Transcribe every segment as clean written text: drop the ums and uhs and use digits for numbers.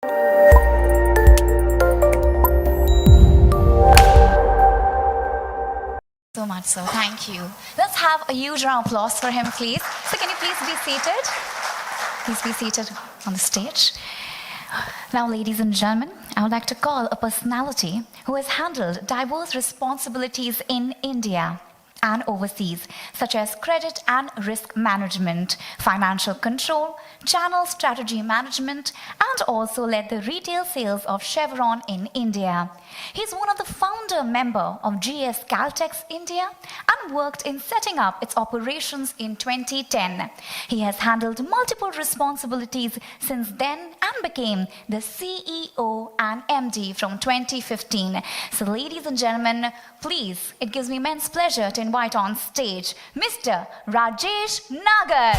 So much so. Thank you. Let's have a huge round of applause for him, please. So can you please be seated? Please be seated on the stage. Now, ladies and gentlemen, I would like to call a personality who has handled diverse responsibilities in India and overseas, such as credit and risk management, financial control, channel strategy management, and also led the retail sales of Chevron in India. He's one of the founder member of GS Caltex India and worked in setting up its operations in 2010. He has handled multiple responsibilities since then and became the CEO and MD from 2015. So ladies and gentlemen, please, it gives me immense pleasure to invite on stage Mr. Rajesh Nagar.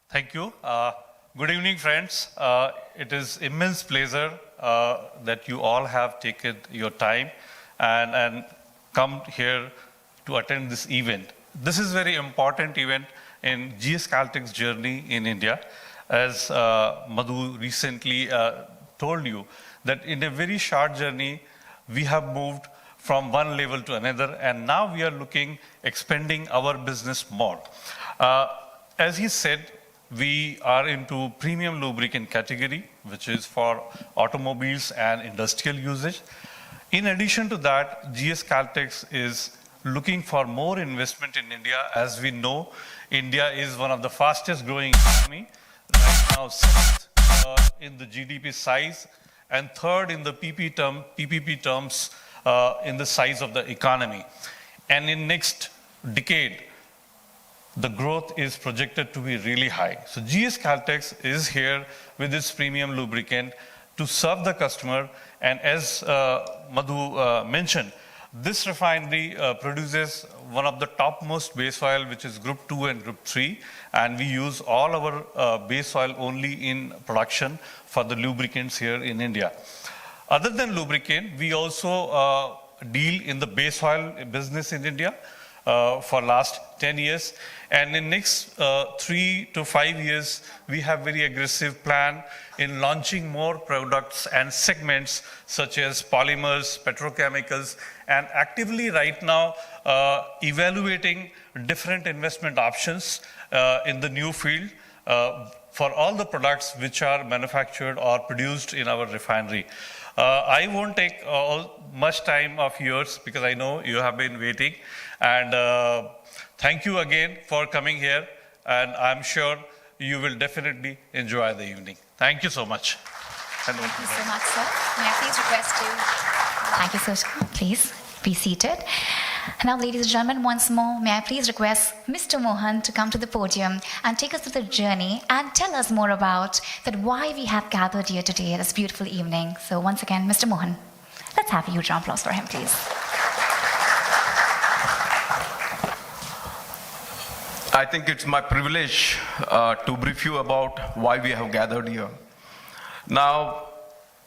Thank you. Good evening, friends. It is immense pleasure that you all have taken your time and come here to attend this event. This is a very important event in GS Caltech's journey in India. As Madhu recently told you, that in a very short journey, we have moved from one level to another, and now we are expanding our business more. As he said, we are into premium lubricant category, which is for automobiles and industrial usage. In addition to that, GS Caltex is looking for more investment in India. As we know, India is one of the fastest growing economy, right now sixth in the GDP size and third in the PPP terms in the size of the economy. And in next decade, the growth is projected to be really high. So GS Caltex is here with its premium lubricant to serve the customer. And as Madhu mentioned, this refinery produces one of the topmost base oil, which is Group 2 and Group 3. And we use all our base oil only in production for the lubricants here in India. Other than lubricant, we also deal in the base oil business in India for last 10 years. And in next 3 to 5 years, we have very aggressive plan in launching more products and segments such as polymers, petrochemicals, and actively right now evaluating different investment options in the new field for all the products which are manufactured or produced in our refinery. I won't take much time of yours because I know you have been waiting. And thank you again for coming here. And I'm sure you will definitely enjoy the evening. Thank you so much. Thank you so much, sir. May I please request you? Thank you, sir. Please be seated. Now, ladies and gentlemen, once more, may I please request Mr. Mohan to come to the podium and take us through the journey and tell us more about that why we have gathered here today this beautiful evening. So once again, Mr. Mohan, let's have a huge round of applause for him, please. I think it's my privilege to brief you about why we have gathered here. Now,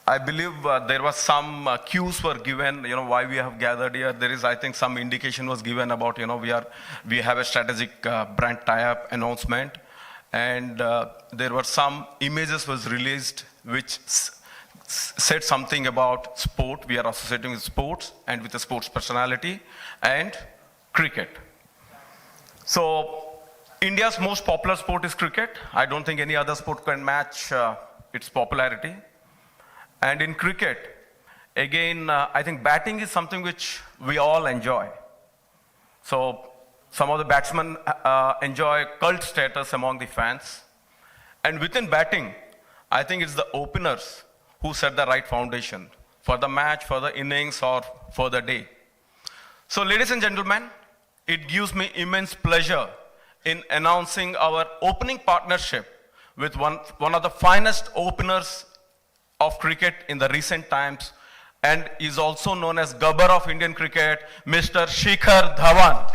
I believe there was some cues were given, why we have gathered here. There is, I think, some indication was given about, we have a strategic brand tie-up announcement, and there were some images was released which said something about sport. We are associating with sports and with a sports personality and cricket. So, India's most popular sport is cricket. I don't think any other sport can match its popularity. And in cricket, again, I think batting is something which we all enjoy. So some of the batsmen enjoy cult status among the fans. And within batting, I think it's the openers who set the right foundation for the match, for the innings, or for the day. So ladies and gentlemen, it gives me immense pleasure in announcing our opening partnership with one of the finest openers of cricket in the recent times, and is also known as Gabbar of Indian cricket, Mr. Shikhar Dhawan.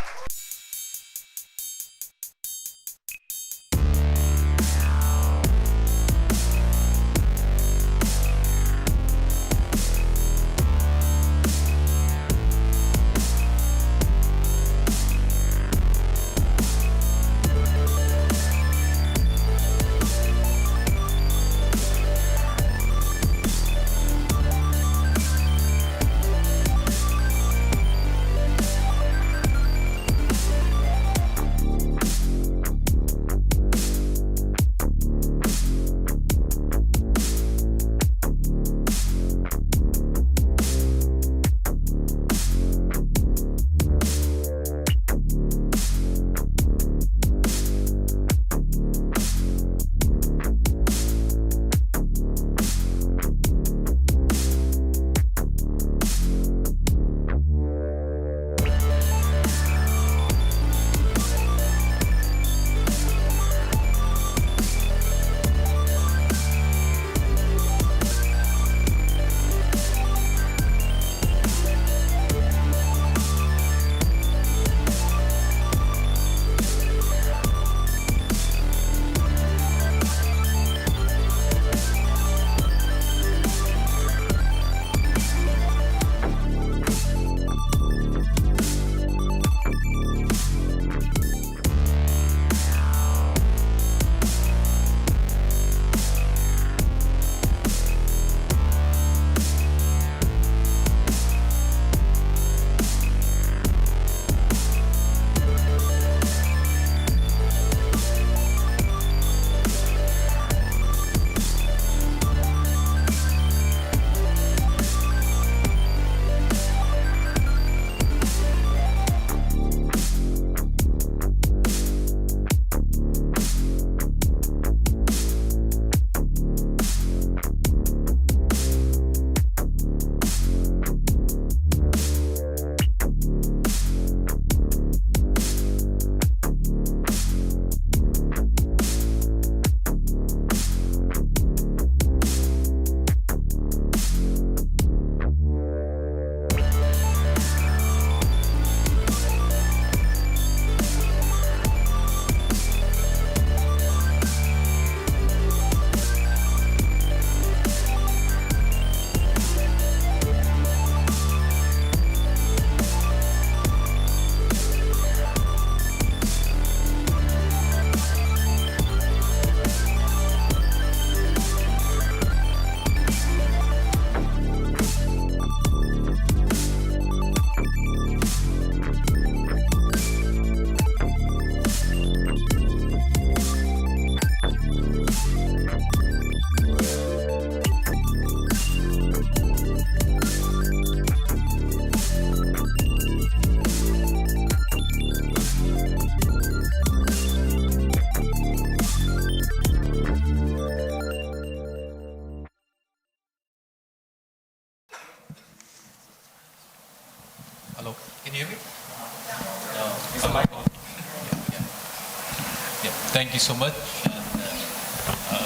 Yeah, thank you so much. And,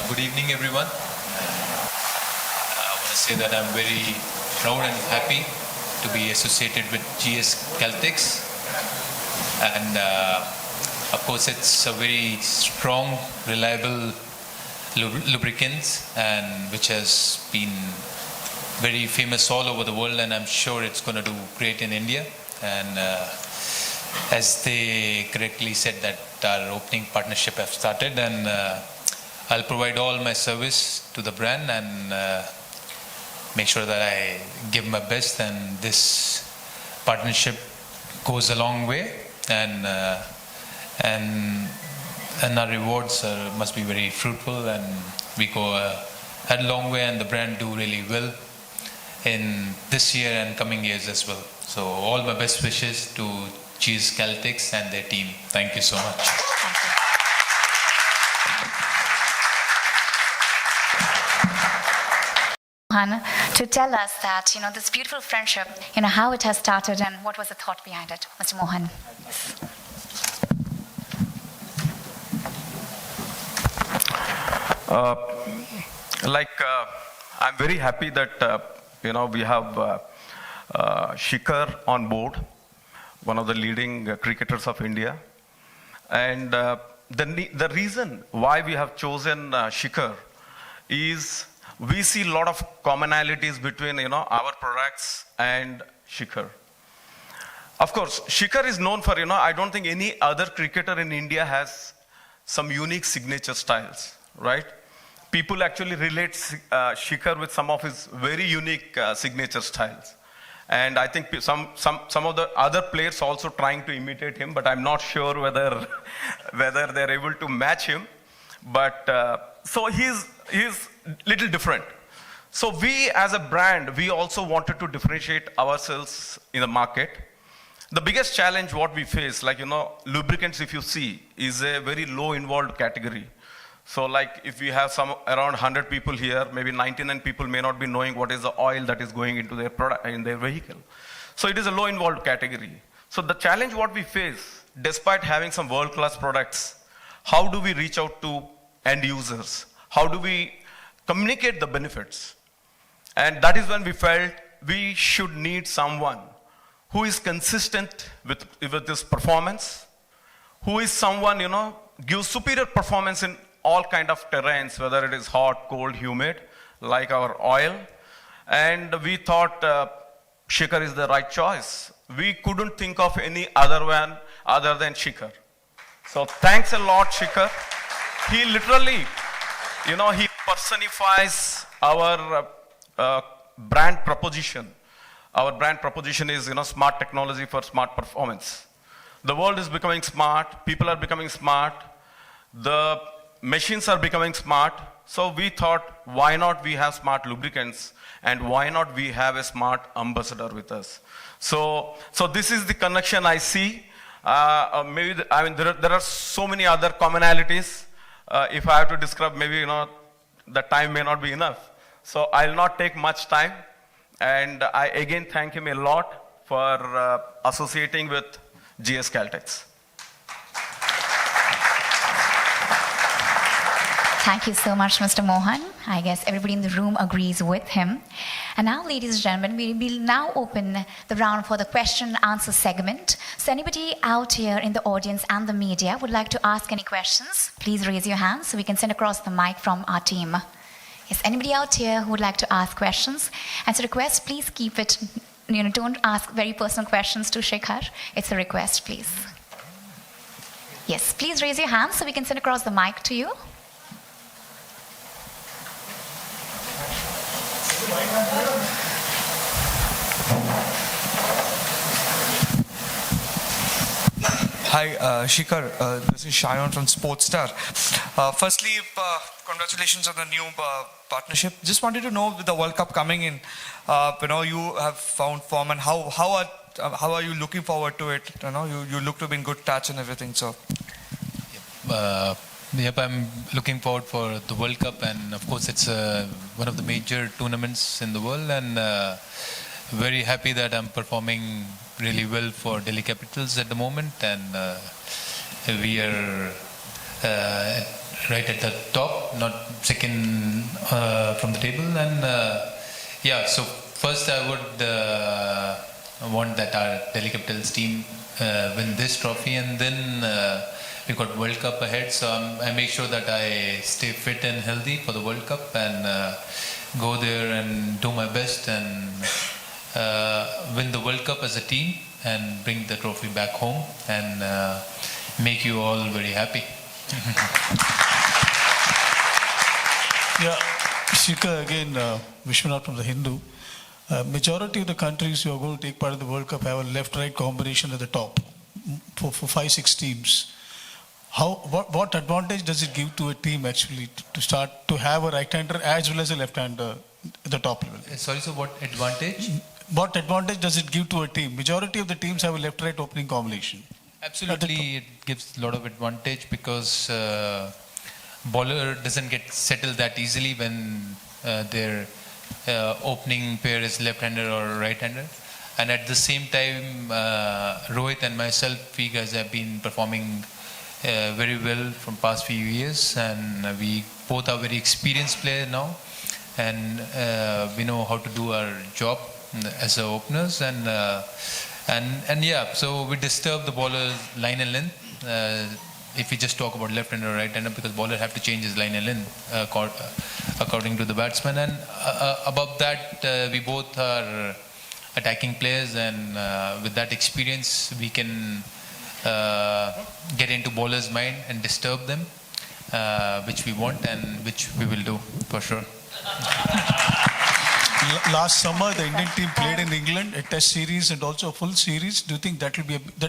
good evening, everyone. I want to say that I'm very proud and happy to be associated with GS Caltex. And of course, it's a very strong, reliable lubricant, and which has been very famous all over the world, and I'm sure it's going to do great in India. And as they correctly said, that our opening partnership have started, and I'll provide all my service to the brand and make sure that I give my best, and this partnership goes a long way, and our rewards must be very fruitful, and we go a long way, and the brand do really well in this year and coming years as well. So all my best wishes to GS Caltex and their team. Thank you so much. Mohan, to tell us that, this beautiful friendship, how it has started and what was the thought behind it. Mr. Mohan. I'm very happy that we have Shikhar on board, one of the leading cricketers of India, and the reason why we have chosen Shikhar is we see a lot of commonalities between our products and Shikhar. Of course, Shikhar is known for I don't think any other cricketer in India has some unique signature styles, right? People actually relate Shikhar with some of his very unique signature styles. And I think some of the other players also trying to imitate him, but I'm not sure whether they're able to match him. But so he's little different. So we as a brand, we also wanted to differentiate ourselves in the market. The biggest challenge what we face, lubricants, if you see, is a very low involved category. So if we have around 100 people here, maybe 99 people may not be knowing what is the oil that is going into their product, in their vehicle. So it is a low involved category. So the challenge what we face, despite having some world-class products, how do we reach out to end users? How do we communicate the benefits? And that is when we felt we should need someone who is consistent with this performance, who is someone, gives superior performance in all kind of terrains, whether it is hot, cold, humid, like our oil. And we thought Shikhar is the right choice. We couldn't think of any other one other than Shikhar. So thanks a lot, Shikhar. He literally, he personifies our brand proposition. Our brand proposition is, smart technology for smart performance. The world is becoming smart. People are becoming smart. The machines are becoming smart. So we thought, why not we have smart lubricants, and why not we have a smart ambassador with us? So this is the connection I see. There are so many other commonalities. If I have to describe, maybe the time may not be enough. So I'll not take much time. And I again thank him a lot for associating with GS Caltex. Thank you so much, Mr. Mohan. I guess everybody in the room agrees with him. And now, ladies and gentlemen, we will now open the round for the question and answer segment. So anybody out here in the audience and the media would like to ask any questions, please raise your hand so we can send across the mic from our team. Yes, anybody out here who would like to ask questions? And so request, please keep it, don't ask very personal questions to Shikhar. It's a request, please. Yes, please raise your hand so we can send across the mic to you. Hi, Shikhar. This is Shayan from Sportstar. Firstly, congratulations on the new partnership. Just wanted to know, with the World Cup coming in, you have found form, and how are you looking forward to it? You look to be in good touch and everything. So. Yep, I'm looking forward for the World Cup, and of course it's one of the major tournaments in the world, and very happy that I'm performing really well for Delhi Capitals at the moment, and we are right at the top, not second from the table. And yeah, so first I would want that our Delhi Capitals team win this trophy, and then we got World Cup ahead, so I make sure that I stay fit and healthy for the World Cup, and go there and do my best and win the World Cup as a team and bring the trophy back home and make you all very happy. Yeah, Shikhar, again, Vishwanath from the Hindu. Majority of the countries who are going to take part in the World Cup have a left-right combination at the top for 5-6 teams. What advantage does it give to a team actually to start to have a right-hander as well as a left-hander at the top level? Sorry, so what advantage? What advantage does it give to a team? Majority of the teams have a left-right opening combination. Absolutely, it gives a lot of advantage because bowler doesn't get settled that easily when their opening pair is left-hander or right-hander. And at the same time, Rohit and myself, we guys have been performing very well from past few years, and we both are very experienced players now, and we know how to do our job as openers, and yeah, so we disturb the bowler's line and length if we just talk about left-hander or right-hander, because bowler have to change his line and length according to the batsman. And above that, we both are attacking players, and with that experience we can get into bowler's mind and disturb them, which we want and which we will do for sure. Last summer, the Indian team played in England, a test series and also a full series. Do you think that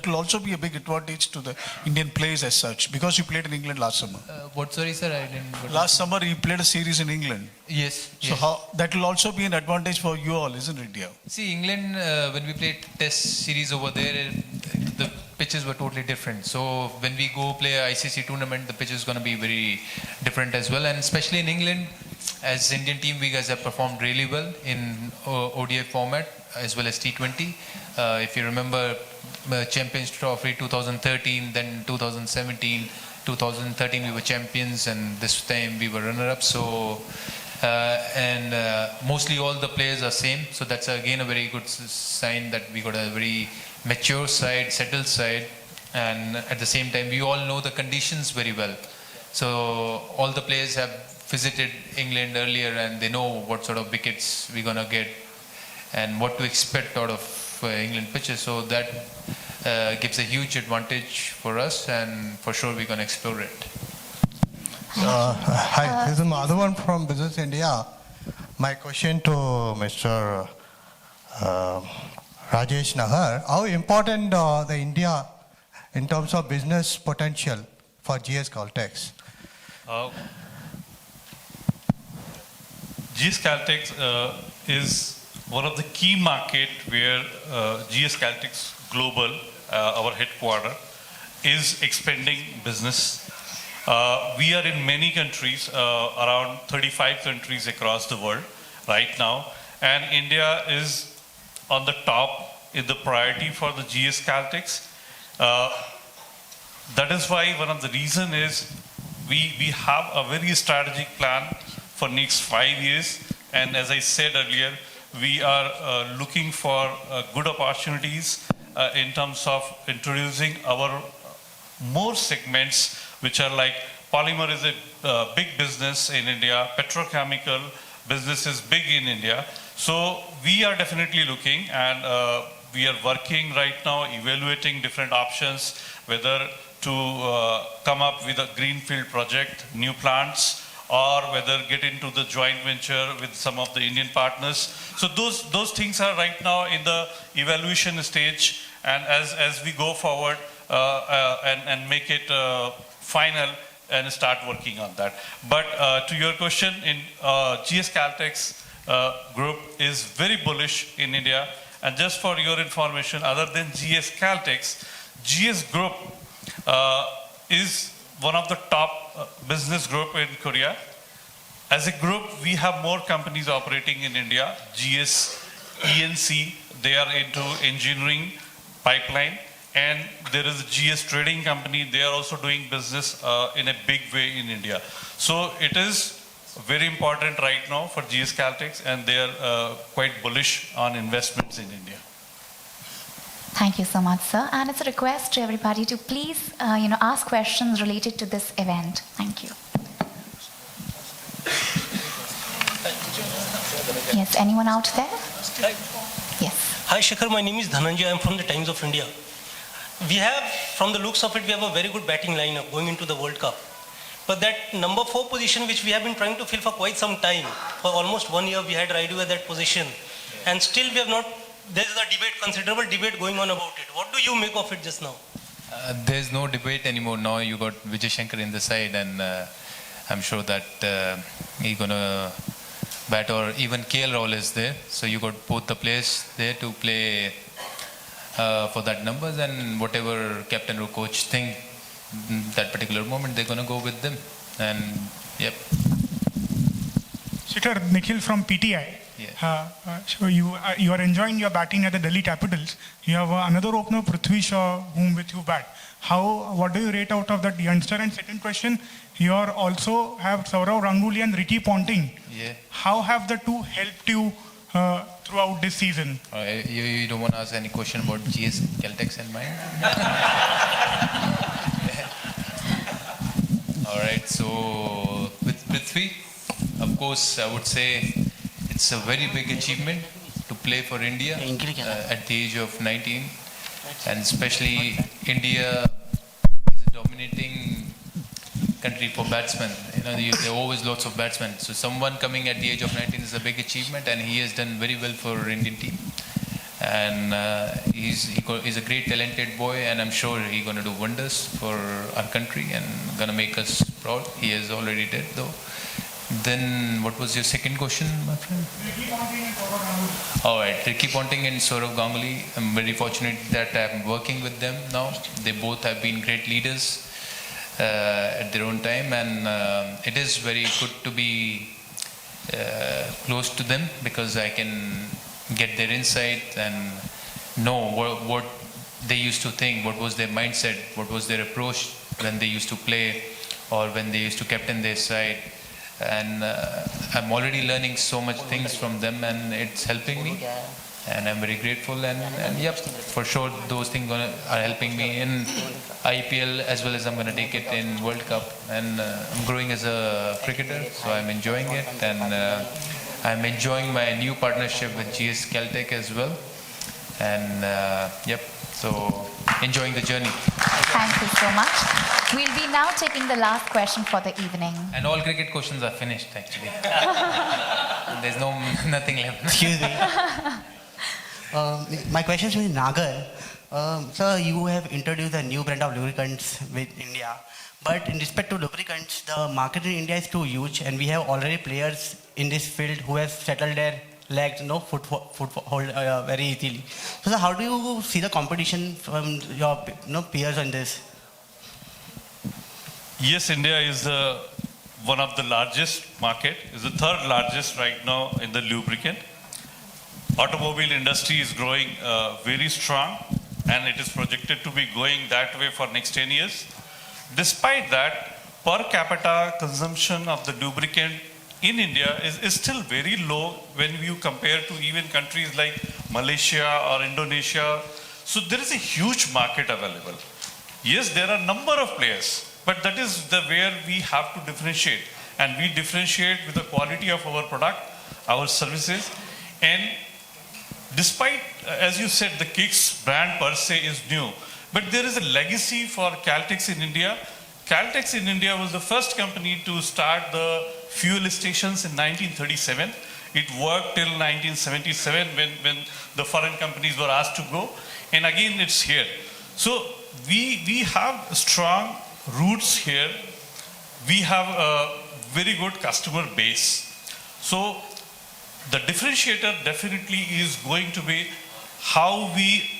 will also be a big advantage to the Indian players as such? Because you played in England last summer. What, sorry sir, I didn't... Last summer, you played a series in England. Yes. So that will also be an advantage for you all, isn't it, dear? See, England, when we played test series over there, the pitches were totally different. So when we go play a ICC tournament, the pitch is going to be very different as well. And especially in England, as Indian team, we guys have performed really well in ODI format as well as T20. If you remember, Champions Trophy 2013, then 2017, 2013 we were champions, and this time we were runner-ups. So mostly all the players are same. So that's again a very good sign that we got a very mature side, settled side, and at the same time we all know the conditions very well. So all the players have visited England earlier, and they know what sort of wickets we're gonna get and what to expect out of England pitches. So that gives a huge advantage for us, and for sure we're gonna explore it. Hi, this is Madhavan from Business India. My question to Mr. Rajesh Nahar: how important the India in terms of business potential for GS Caltex? GS Caltex is one of the key market where GS Caltex Global, our headquarter, is expanding business. We are in many countries, around 35 countries across the world right now, and India is on the top in the priority for the GS Caltex. That is why one of the reason is we have a very strategic plan for next 5 years, and as I said earlier, we are looking for good opportunities in terms of introducing our more segments, which are like polymer is a big business in India, petrochemical business is big in India. So we are definitely looking, and we are working right now, evaluating different options, whether to come up with a greenfield project, new plants, or whether get into the joint venture with some of the Indian partners. So those things are right now in the evaluation stage, and as we go forward and make it final and start working on that. But to your question, in GS Caltex group is very bullish in India, and just for your information, other than GS Caltex, GS Group is one of the top business group in Korea. As a group, we have more companies operating in India. GS ENC, they are into engineering, pipeline, and there is a GS trading company, they are also doing business in a big way in India. So it is very important right now for GS Caltex, and they are quite bullish on investments in India. Thank you so much, sir. And it's a request to everybody to please, ask questions related to this event. Thank you. Yes, anyone out there? Hi. Yes. Hi, Shikhar. My name is Dhananjay. I'm from the Times of India. We have, from the looks of it, we have a very good batting lineup going into the World Cup. But that number 4 position, which we have been trying to fill for quite some time, for almost 1 year, we had Raidu at that position, and still we have not. There is a debate, considerable debate going on about it. What do you make of it just now? There's no debate anymore. Now you got Vijay Shankar in the side, and I'm sure that he's gonna bat, or even KL Rahul is there. So you got both the players there to play for that numbers, and whatever captain or coach think that particular moment, they're gonna go with them. And yep. Shikhar, Nikhil from PTI. Yeah. So you are enjoying your batting at the Delhi Capitals. You have another opener, Prithvi Shaw, whom with you bat. What do you rate out of that youngster? And second question, you are also have Saurav Ganguly and Ricky Ponting. Yeah. How have the two helped you throughout this season? You don't want to ask any question about GS Caltex and mine? All right. So with Prithvi, of course, I would say it's a very big achievement to play for India at the age of 19, and especially India is a dominating country for batsmen. There are always lots of batsmen. So someone coming at the age of 19 is a big achievement, and he has done very well for Indian team. And he's a great talented boy, and I'm sure he's going to do wonders for our country and going to make us proud. He has already did though. Then what was your second question, my friend? Ricky Ponting and Saurav Ganguly. All right, Ricky Ponting and Saurav Ganguly. I'm very fortunate that I'm working with them now. They both have been great leaders at their own time, and it is very good to be close to them, because I can get their insight and know what they used to think, what was their mindset, what was their approach when they used to play or when they used to captain their side. And I'm already learning so much things from them, and it's helping me, and I'm very grateful. And yep, for sure those things are helping me in IPL, as well as I'm going to take it in World Cup. And I'm growing as a cricketer, so I'm enjoying it, and I'm enjoying my new partnership with GS Caltech as well. And yep, so enjoying the journey. Thank you so much. We'll be now taking the last question for the evening. And all cricket questions are finished, actually. There's nothing left. Excuse me. My question is to Nagar. Sir, you have introduced a new brand of lubricants with India. But in respect to lubricants, the market in India is too huge, and we have already players in this field who have settled their legs, foothold very easily. So, sir, how do you see the competition from your peers on this? Yes, India is one of the largest market, is the third largest right now in the lubricant. Automobile industry is growing very strong, and it is projected to be going that way for next 10 years. Despite that, per capita consumption of the lubricant in India is still very low when you compare to even countries like Malaysia or Indonesia. So there is a huge market available. Yes, there are a number of players, but that is where we have to differentiate. And we differentiate with the quality of our product, our services. And despite, as you said, the Kicks brand per se is new, but there is a legacy for Caltex in India. Caltex in India was the first company to start the fuel stations in 1937. It worked till 1977 when the foreign companies were asked to go. And again, it's here. So we have strong roots here. We have a very good customer base. So the differentiator definitely is going to be how we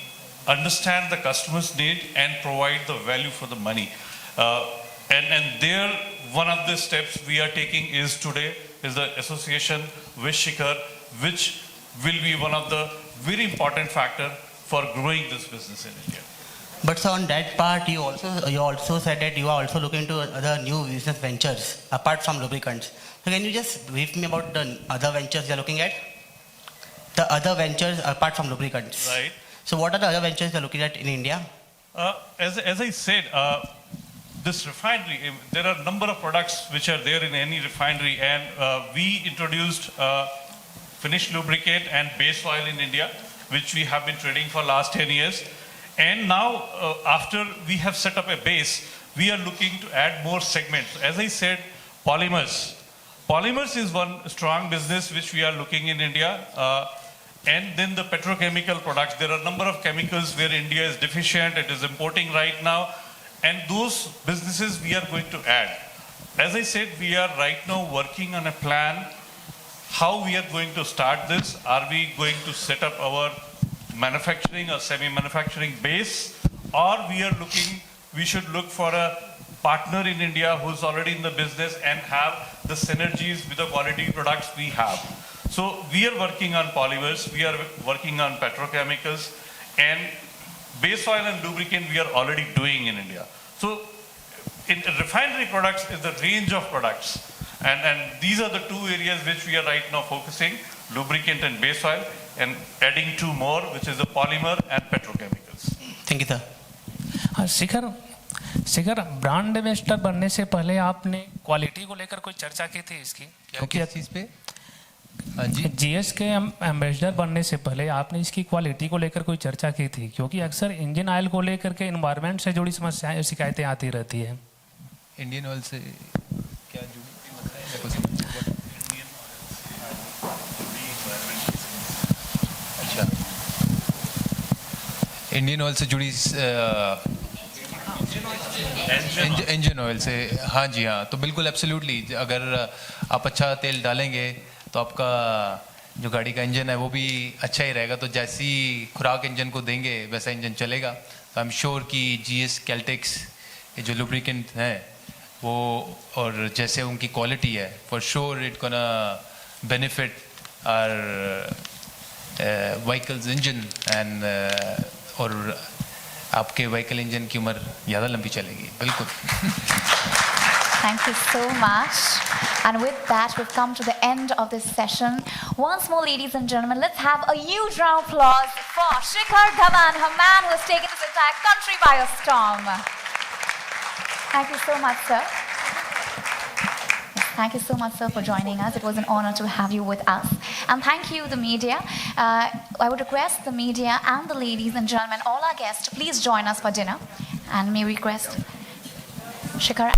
understand the customer's need and provide the value for the money. And there, one of the steps we are taking is today is the association with Shikhar, which will be one of the very important factor for growing this business in India. But so on that part, you also said that you are also looking into other new business ventures apart from lubricants. So can you just brief me about the other ventures you are looking at? The other ventures apart from lubricants. Right. So what are the other ventures you are looking at in India? As I said, this refinery, there are a number of products which are there in any refinery, and we introduced finished lubricant and base oil in India, which we have been trading for last 10 years. And now, after we have set up a base, we are looking to add more segments. As I said, polymers. Polymers is one strong business which we are looking in India. And then the petrochemical products. There are a number of chemicals where India is deficient. It is importing right now. And those businesses we are going to add. As I said, we are right now working on a plan how we are going to start this. Are we going to set up our manufacturing or semi-manufacturing base, or we should look for a partner in India who's already in the business and have the synergies with the quality products we have. So we are working on polymers, we are working on petrochemicals, and base oil and lubricant we are already doing in India. So in refinery products is the range of products, and these are the two areas which we are right now focusing, lubricant and base oil, and adding two more, which is the polymer and petrochemicals. Thank you, sir. Shikhar brand ambassador बनने से पहले आपने quality को लेकर कोई चर्चा की थी इसकी? क्योंकि इस चीज़ पे जीएस के एम्बेसडर बनने से पहले आपने इसकी क्वालिटी को लेकर कोई चर्चा की थी? क्योंकि अक्सर इंजन ऑयल को लेकर के एनवायरनमेंट से जुड़ी समस्याएं शिकायतें आती रहती है। इंडियन ऑयल से क्या जुड़ी अच्छा, इंडियन ऑयल से जुड़ी इंजन ऑयल से, हाँ जी हाँ, तो बिल्कुल एब्सोल्युटली, अगर आप अच्छा तेल डालेंगे तो आपका जो गाड़ी का इंजन है वो भी अच्छा ही रहेगा। तो जैसी खुराक इंजन को देंगे वैसा इंजन चलेगा। तो आई एम श्योर कि जीएस कैल्टेक्स ये जो लुब्रिकेंट है वो, और जैसे उनकी क्वालिटी है, for sure it gonna benefit our vehicles engine and, और आपके व्हीकल इंजन की उम्र ज़्यादा लंबी चलेगी। बिल्कुल। Thank you so much. And with that, we've come to the end of this session. Once more, ladies and gentlemen, let's have a huge round of applause for Shikhar Dhawan, a man who has taken this entire country by a storm. Thank you so much, sir. Thank you so much, sir, for joining us. It was an honor to have you with us. And thank you, the media. I would request the media and the ladies and gentlemen, all our guests, to please join us for dinner. And may we request Shikhar.